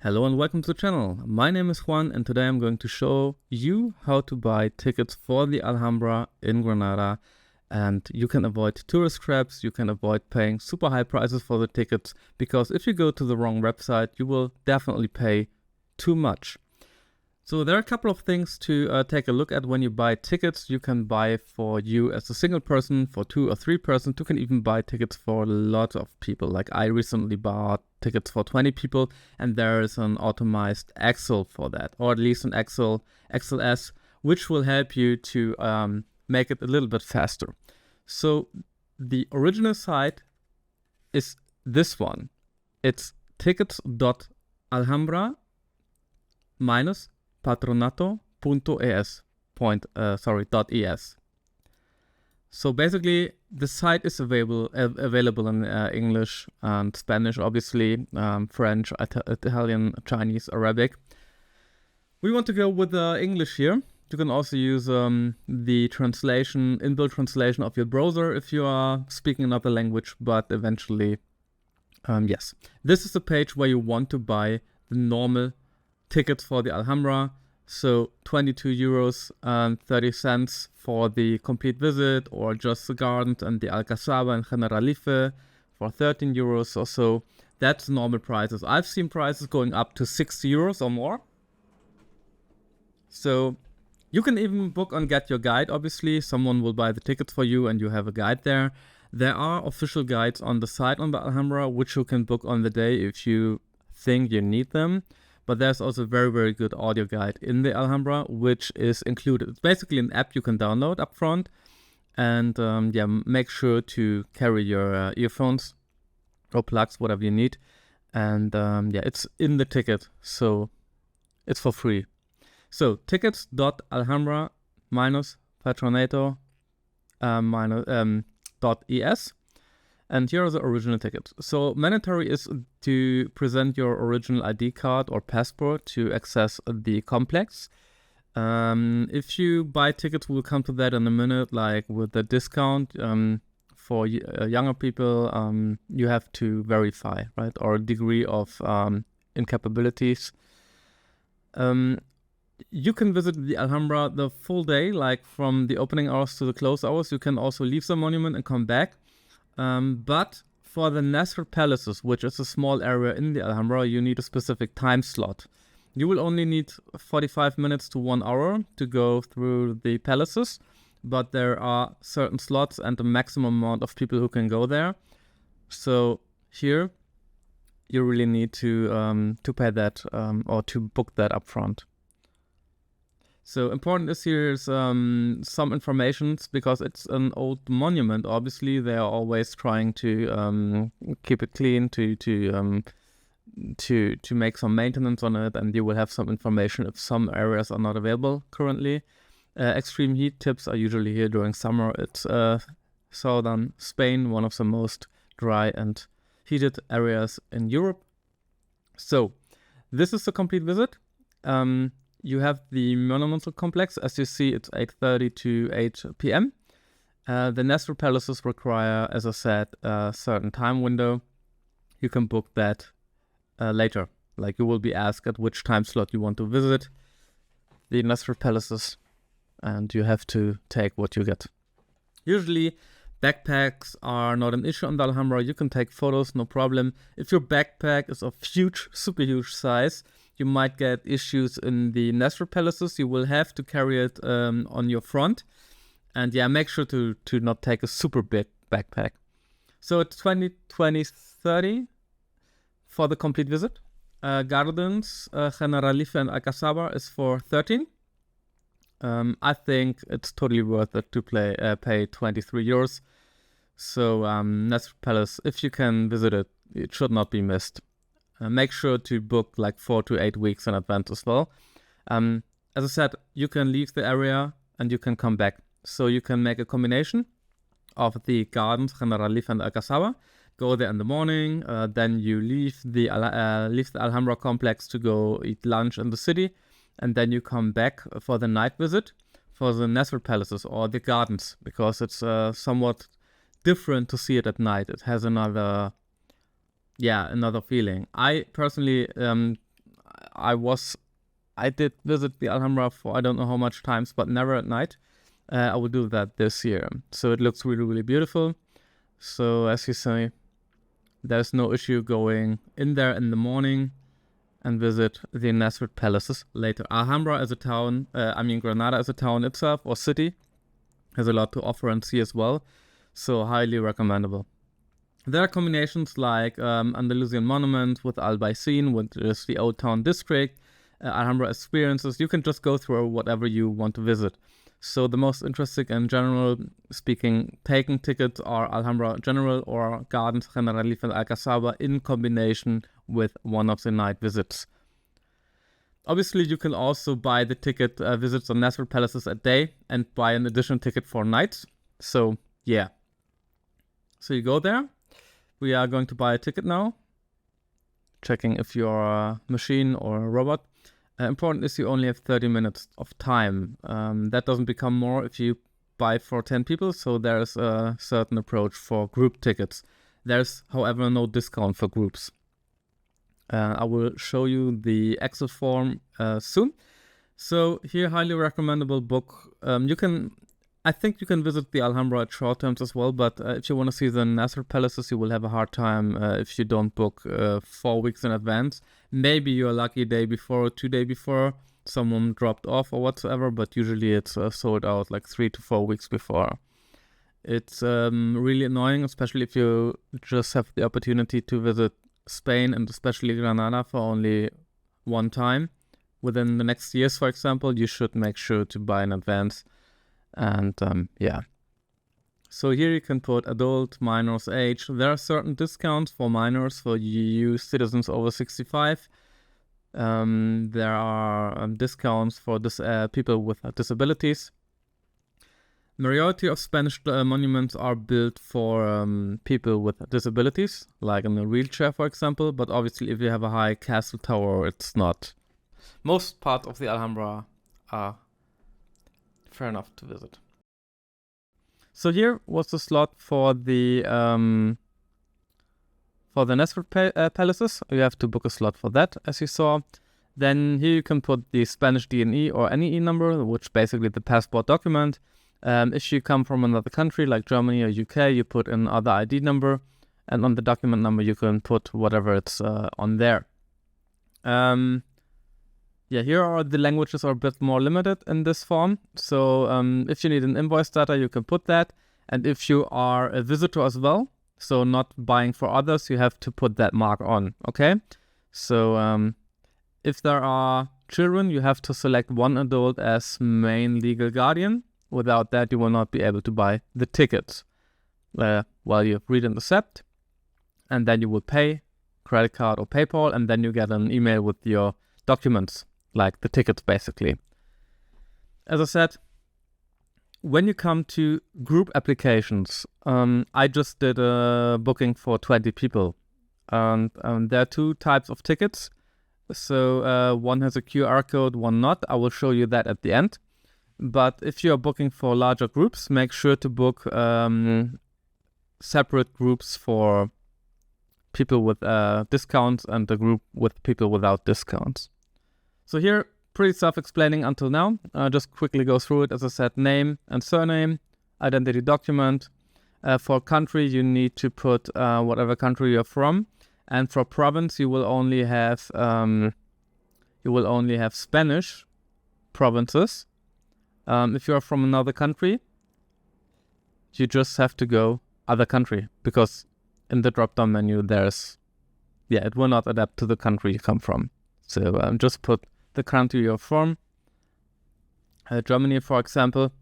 Hello and welcome to the channel. My name is Juan and today I'm going to show you how to buy tickets for the Alhambra in Granada, and you can avoid tourist traps, you can avoid paying super high prices for the tickets, because if you go to the wrong website you will definitely pay too much. So there are a couple of things to take a look at when you buy tickets. You can buy for you as a single person, for 2 or 3 persons. You can even buy tickets for a lot of people. Like I recently bought tickets for 20 people, and there is an automized Excel for that, or at least an Excel XLS, which will help you to make it a little bit faster. So the original site is this one. It's tickets.alhambra minus patronato.es .es. So basically the site is available in English and Spanish, obviously, French, Italian, Chinese, Arabic. We want to go with English here. You can also use the translation, inbuilt translation of your browser if you are speaking another language, but eventually, yes. This is the page where you want to buy the normal tickets for the Alhambra. So 22 euros and 30 cents for the complete visit, or just the gardens and the Alcazaba and Generalife for 13 euros or so. That's normal prices. I've seen prices going up to 60 euros or more. So you can even book on Get Your Guide. Obviously, someone will buy the tickets for you and you have a guide there. There are official guides on the site on the Alhambra, which you can book on the day if you think you need them. But there's also a very, very good audio guide in the Alhambra, which is included. It's basically an app you can download up front. And make sure to carry your earphones or plugs, whatever you need. And it's in the ticket, so it's for free. So tickets.alhambra minus patronato .es. And here are the original tickets. So mandatory is to present your original ID card or passport to access the complex. If you buy tickets, we'll come to that in a minute, like with the discount. For younger people, you have to verify, right? Or degree of incapabilities. You can visit the Alhambra the full day, like from the opening hours to the close hours. You can also leave the monument and come back. But for the Nasr Palaces, which is a small area in the Alhambra, you need a specific time slot. You will only need 45 minutes to 1 hour to go through the palaces, but there are certain slots and a maximum amount of people who can go there. So here, you really need to pay that or to book that up front. So important is here's some information, because it's an old monument. Obviously, they are always trying to keep it clean, to make some maintenance on it, and you will have some information if some areas are not available currently. Extreme heat tips are usually here during summer. It's southern Spain, one of the most dry and heated areas in Europe. So this is the complete visit. You have the monumental complex. As you see, it's 8:30 to 8 p.m. The Nasr Palaces require, as I said, a certain time window. You can book that later. Like, you will be asked at which time slot you want to visit the Nasr Palaces, and you have to take what you get. Usually, backpacks are not an issue on the Alhambra. You can take photos, no problem. If your backpack is of huge, super huge size, you might get issues in the Nasr Palaces. You will have to carry it on your front. And make sure to not take a super big backpack. So it's 30 for the complete visit. Gardens, Generalife and Alcazaba is for 13. I think it's totally worth it to pay 23 euros. So Nasr Palace, if you can visit it, it should not be missed. Make sure to book like 4 to 8 weeks in advance as well. As I said, you can leave the area and you can come back. So you can make a combination of the gardens, Generalife and Alcazaba. Go there in the morning, then you leave the Alhambra complex to go eat lunch in the city, and then you come back for the night visit for the Nasr Palaces or the gardens, because it's somewhat different to see it at night. It has another feeling. I personally I did visit the Alhambra for I don't know how much times, but never at night. I will do that this year. So it looks really, really beautiful. So as you say, there's no issue going in there in the morning and visit the Nasrid palaces later. Alhambra as a town, Granada as a town itself or city has a lot to offer and see as well. So highly recommendable. There are combinations like Andalusian Monument with Albaycin, which is the old town district, Alhambra experiences. You can just go through whatever you want to visit. So the most interesting and general speaking taken tickets are Alhambra General or Gardens Generalife Alcazaba in combination with one of the night visits. Obviously, you can also buy the ticket visits on Nasrid Palaces at day and buy an additional ticket for nights. So yeah. So you go there. We are going to buy a ticket now. Checking if you're a machine or a robot. Important is you only have 30 minutes of time. That doesn't become more if you buy for 10 people. So there's a certain approach for group tickets. There's, however, no discount for groups. I will show you the Excel form soon. So here, highly recommendable book. I think you can visit the Alhambra at short terms as well, but if you want to see the Nasrid Palaces, you will have a hard time if you don't book 4 weeks in advance. Maybe you're lucky day before or 2 days before someone dropped off or whatsoever, but usually it's sold out like 3 to 4 weeks before. It's really annoying, especially if you just have the opportunity to visit Spain and especially Granada for only one time. Within the next years, for example, you should make sure to buy in advance. And yeah. So here you can put adult, minors, age. There are certain discounts for minors, for EU citizens over 65. There are discounts for people with disabilities. Majority of Spanish monuments are built for people with disabilities, like in a wheelchair, for example. But obviously, if you have a high castle tower, it's not. Most parts of the Alhambra are fair enough to visit. So here was the slot for the Nasrid palaces. You have to book a slot for that, as you saw. Then here you can put the Spanish DNE or NEE number, which basically the passport document. If you come from another country like Germany or UK, you put an other ID number, and on the document number you can put whatever it's on there. Yeah, here are the languages are a bit more limited in this form. So if you need an invoice data, you can put that. And if you are a visitor as well, so not buying for others, you have to put that mark on, okay? So if there are children, you have to select one adult as main legal guardian. Without that, you will not be able to buy the tickets. While you read and accept, and then you will pay, credit card or PayPal, and then you get an email with your documents, like the tickets basically. As I said, when you come to group applications, I just did a booking for 20 people. And there are 2 types of tickets. So one has a QR code, one not. I will show you that at the end. But if you are booking for larger groups, make sure to book separate groups for people with discounts and a group with people without discounts. So here, pretty self-explaining until now. Just quickly go through it. As I said, name and surname, identity document. For country, you need to put whatever country you're from. And for province, you will only have Spanish provinces. If you are from another country, you just have to go other country, because in the drop-down menu it will not adapt to the country you come from. So just put the country you're from, Germany, for example,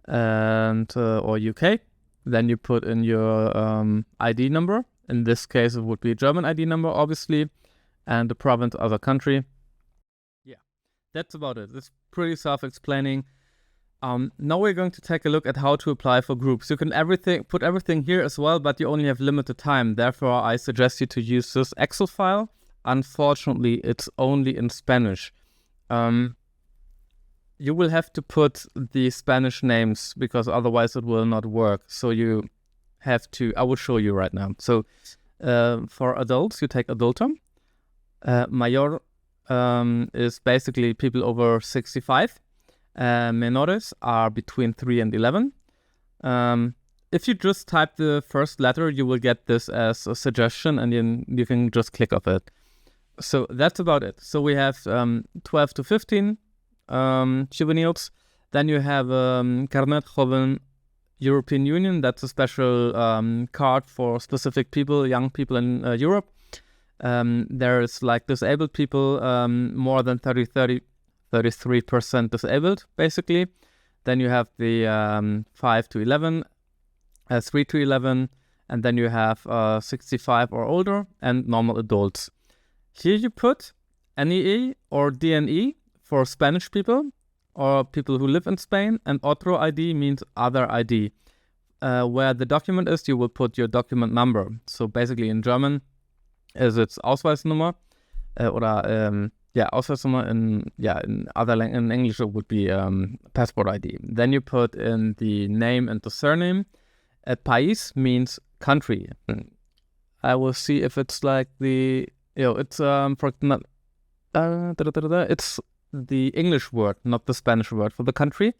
and or UK. Then you put in your ID number. In this case, it would be a German ID number, obviously, and the province, other country. Yeah, that's about it. It's pretty self-explaining. Now we're going to take a look at how to apply for groups. You can put everything here as well, but you only have limited time. Therefore, I suggest you to use this Excel file. Unfortunately, it's only in Spanish. You will have to put the Spanish names, because otherwise it will not work. So you have to, I will show you right now. So for adults, you take adultum. Mayor is basically people over 65. Menores are between 3 and 11. If you just type the first letter, you will get this as a suggestion, and then you can just click off it. So that's about it. So we have 12 to 15 juveniles. Then you have Carnet Joven European Union. That's a special card for specific people, young people in Europe. There's like disabled people, more than 33% disabled, basically. Then you have the 5 to 11, 3 to 11, and then you have 65 or older and normal adults. Here you put NEE or DNE for Spanish people or people who live in Spain, and Otro ID means other ID. Where the document is, you will put your document number. So basically in German is it's Ausweisnummer, Ausweisnummer. In English it would be passport ID. Then you put in the name and the surname. País means country. I will see if it's like the it's it's the English word, not the Spanish word for the country.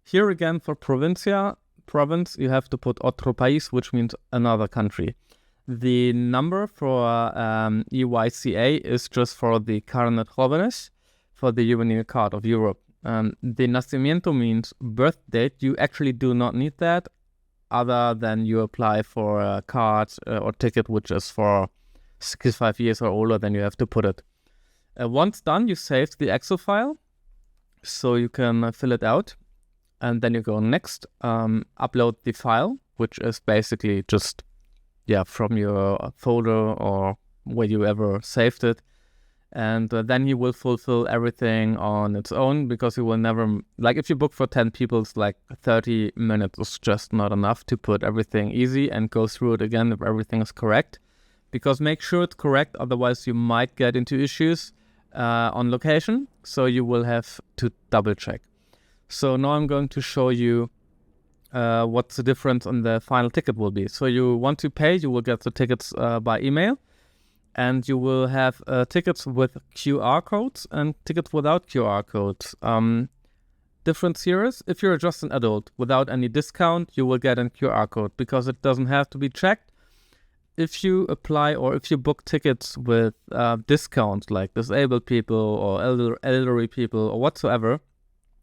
Here again for province, you have to put otro país, which means another country. The number for EYCA is just for the Carnet Jóvenes, for the juvenile card of Europe. The nacimiento means birth date. You actually do not need that, other than you apply for a card or ticket which is for 65 years or older, then you have to put it. Once done, you save the Excel file, so you can fill it out, and then you go next, upload the file, which is basically just from your folder or where you ever saved it, and then you will fulfill everything on its own, because you will never, like if you book for 10 people, it's like 30 minutes is just not enough to put everything easy and go through it again if everything is correct. Because make sure it's correct, otherwise you might get into issues on location, so you will have to double check. So now I'm going to show you what the difference on the final ticket will be. So you want to pay, you will get the tickets by email, and you will have tickets with QR codes and tickets without QR codes. Difference here is, if you're just an adult without any discount, you will get a QR code, because it doesn't have to be checked. If you apply or if you book tickets with discounts, like disabled people or elderly people or whatsoever,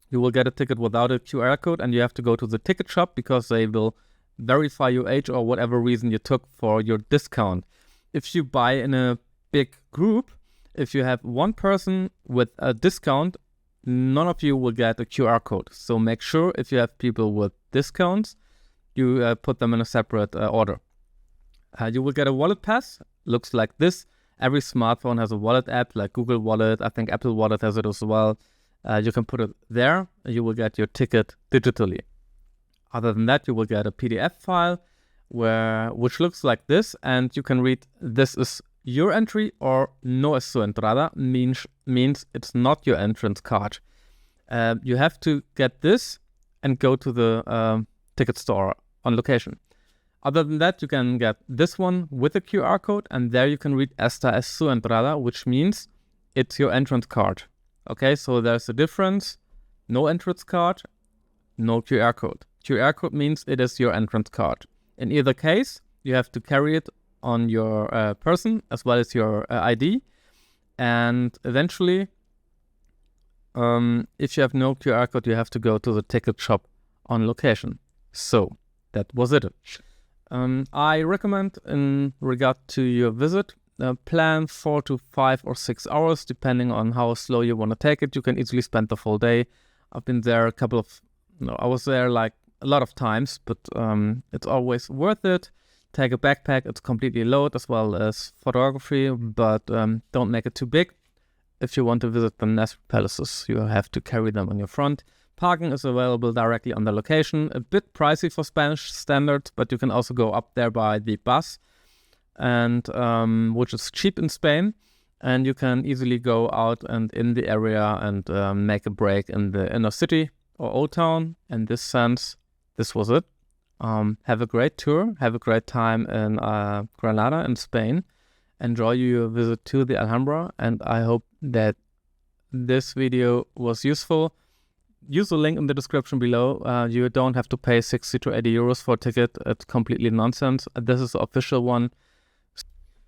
you will get a ticket without a QR code, and you have to go to the ticket shop, because they will verify your age or whatever reason you took for your discount. If you buy in a big group, if you have one person with a discount, none of you will get a QR code. So make sure if you have people with discounts, you put them in a separate order. You will get a wallet pass, looks like this. Every smartphone has a wallet app, like Google Wallet. I think Apple Wallet has it as well. You can put it there. You will get your ticket digitally. Other than that, you will get a PDF file which looks like this, and you can read, this is your entry, or no es su entrada, means it's not your entrance card. You have to get this and go to the ticket store on location. Other than that, you can get this one with a QR code, and there you can read esta es su entrada, which means it's your entrance card. Okay, so there's a difference. No entrance card, no QR code. QR code means it is your entrance card. In either case, you have to carry it on your person as well as your ID. And eventually, if you have no QR code, you have to go to the ticket shop on location. So that was it. I recommend, in regard to your visit, plan 4 to 5 or 6 hours, depending on how slow you want to take it. You can easily spend the full day. I've been there I was there like a lot of times, but it's always worth it. Take a backpack, it's completely loaded, as well as photography, but don't make it too big. If you want to visit the Nasrid palaces, you have to carry them on your front. Parking is available directly on the location. A bit pricey for Spanish standards, but you can also go up there by the bus, and which is cheap in Spain. And you can easily go out and in the area and make a break in the inner city or Old Town. In this sense, this was it. Have a great tour. Have a great time in Granada in Spain. Enjoy your visit to the Alhambra, and I hope that this video was useful. Use the link in the description below. You don't have to pay 60 to 80 euros for a ticket. It's completely nonsense. This is the official one.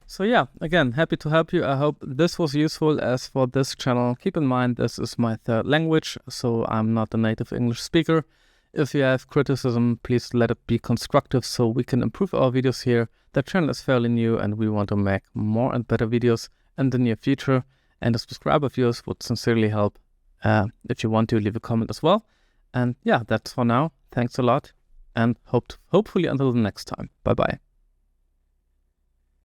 So yeah, again, happy to help you. I hope this was useful. As for this channel, keep in mind this is my third language, so I'm not a native English speaker. If you have criticism, please let it be constructive so we can improve our videos here. The channel is fairly new and we want to make more and better videos in the near future. And the subscriber views would sincerely help. If you want to, leave a comment as well. And yeah, that's for now. Thanks a lot and hopefully until the next time. Bye bye.